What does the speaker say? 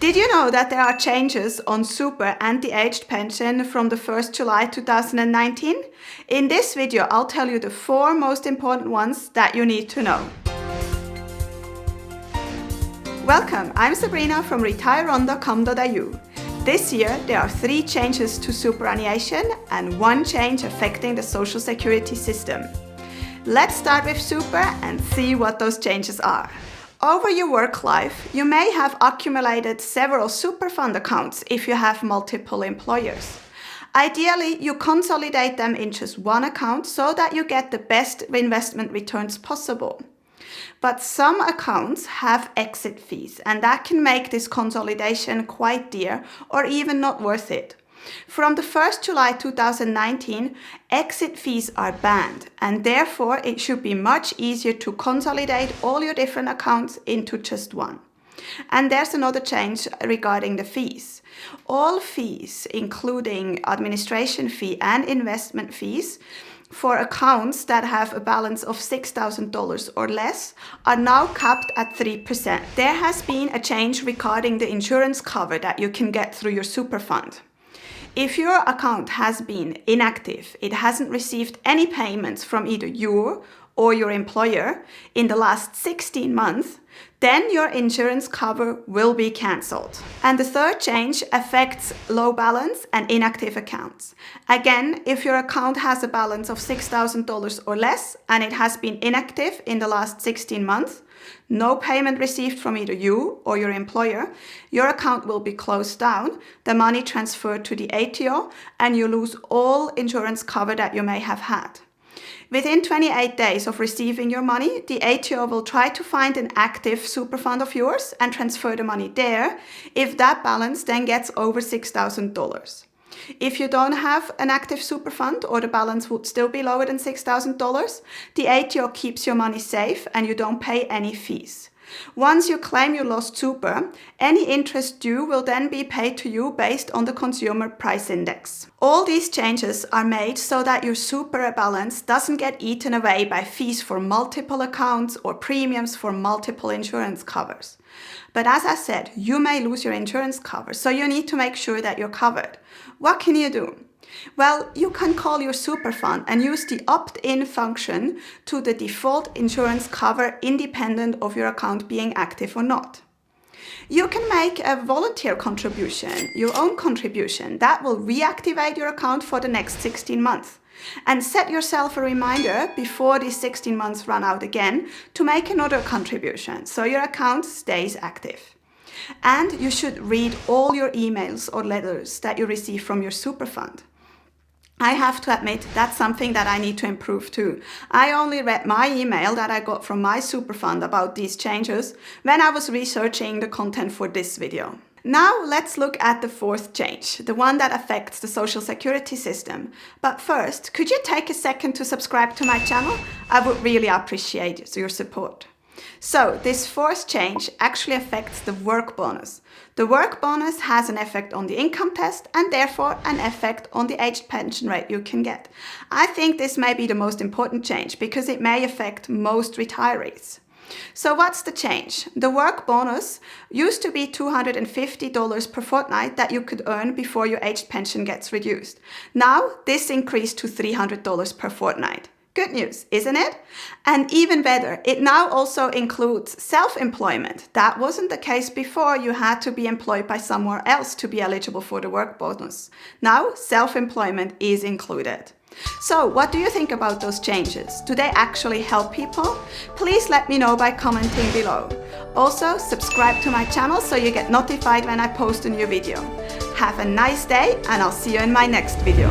Did you know that there are changes on super and the aged pension from the 1st July 2019? In this video, I'll tell you the 4 most important ones that you need to know. Welcome, I'm Sabrina from retireon.com.au. This year, there are 3 changes to superannuation and 1 change affecting the social security system. Let's start with super and see what those changes are. Over your work life, you may have accumulated several super fund accounts if you have multiple employers. Ideally, you consolidate them in just one account so that you get the best investment returns possible. But some accounts have exit fees, and that can make this consolidation quite dear or even not worth it. From the 1st July 2019, exit fees are banned, and therefore it should be much easier to consolidate all your different accounts into just one. And there's another change regarding the fees. All fees, including administration fee and investment fees, for accounts that have a balance of $6,000 or less are now capped at 3%. There has been a change regarding the insurance cover that you can get through your super fund. If your account has been inactive, it hasn't received any payments from either you or your employer in the last 16 months, then your insurance cover will be cancelled. And the third change affects low balance and inactive accounts. Again, if your account has a balance of $6,000 or less and it has been inactive in the last 16 months, no payment received from either you or your employer, your account will be closed down, the money transferred to the ATO, and you lose all insurance cover that you may have had. Within 28 days of receiving your money, the ATO will try to find an active super fund of yours and transfer the money there if that balance then gets over $6,000. If you don't have an active super fund or the balance would still be lower than $6,000, the ATO keeps your money safe and you don't pay any fees. Once you claim you lost super, any interest due will then be paid to you based on the consumer price index. All these changes are made so that your super balance doesn't get eaten away by fees for multiple accounts or premiums for multiple insurance covers. But as I said, you may lose your insurance cover, so you need to make sure that you're covered. What can you do? Well, you can call your super fund and use the opt-in function to the default insurance cover independent of your account being active or not. You can make a volunteer contribution, your own contribution, that will reactivate your account for the next 16 months. And set yourself a reminder before these 16 months run out again to make another contribution so your account stays active. And you should read all your emails or letters that you receive from your super fund. I have to admit that's something that I need to improve too. I only read my email that I got from my super fund about these changes when I was researching the content for this video. Now let's look at the 4th change, the one that affects the social security system. But first, could you take a second to subscribe to my channel? I would really appreciate your support. So this 4th change actually affects the work bonus. The work bonus has an effect on the income test and therefore an effect on the aged pension rate you can get. I think this may be the most important change because it may affect most retirees. So what's the change? The work bonus used to be $250 per fortnight that you could earn before your aged pension gets reduced. Now this increased to $300 per fortnight. Good news, isn't it? And even better, it now also includes self-employment. That wasn't the case before. You had to be employed by somewhere else to be eligible for the work bonus. Now, self-employment is included. So, what do you think about those changes? Do they actually help people? Please let me know by commenting below. Also, subscribe to my channel so you get notified when I post a new video. Have a nice day, and I'll see you in my next video.